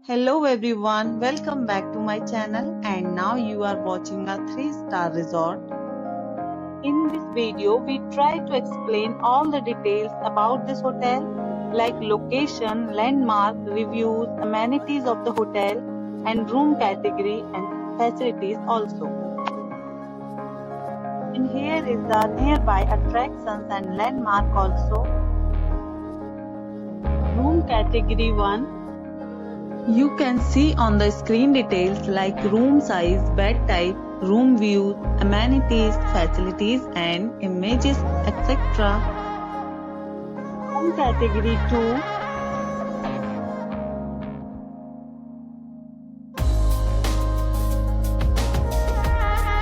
Hello everyone, welcome back to my channel and now you are watching a 3-star resort. In this video, we try to explain all the details about this hotel like location, landmark, reviews, amenities of the hotel and room category and facilities also. And here is the nearby attractions and landmark also. Room category 1. You can see on the screen details like room size, bed type, room views, amenities, facilities and images, etc. Room category 2.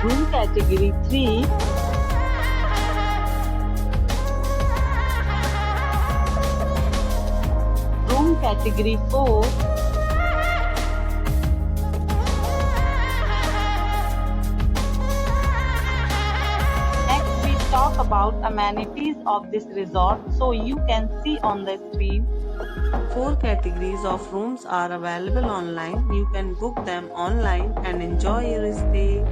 Room category 3. Room category 4. Talk about amenities of this resort, so you can see on the screen. 4 categories of rooms are available online. You can book them online and enjoy your stay.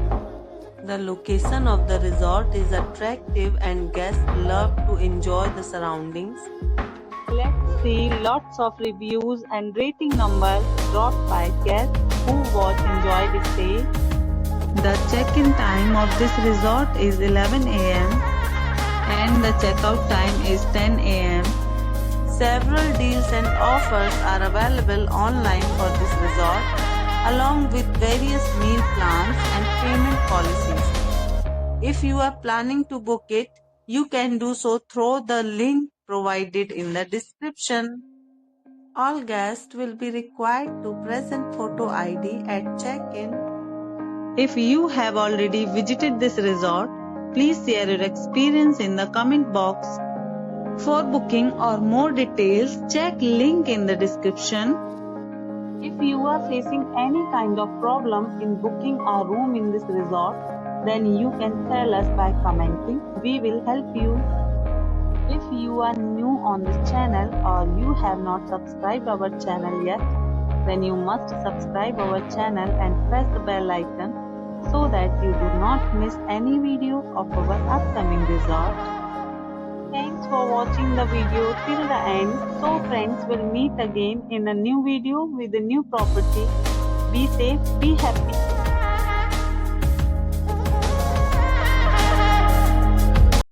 The location of the resort is attractive and guests love to enjoy the surroundings. Let's see lots of reviews and rating numbers dropped by guests who enjoyed the stay. The check-in time of this resort is 11 am and the checkout time is 10 am. Several deals and offers are available online for this resort, along with various meal plans and payment policies. If you are planning to book it, you can do so through the link provided in the description. All guests will be required to present photo ID at check-in. If you have already visited this resort, please share your experience in the comment box. For booking or more details, check link in the description. If you are facing any kind of problem in booking a room in this resort, then you can tell us by commenting. We will help you. If you are new on this channel or you have not subscribed our channel yet, then you must subscribe our channel and press the bell icon so that you do not miss any video of our upcoming resort. Thanks for watching the video till the end. So friends, will meet again in a new video with a new property. Be safe, be happy.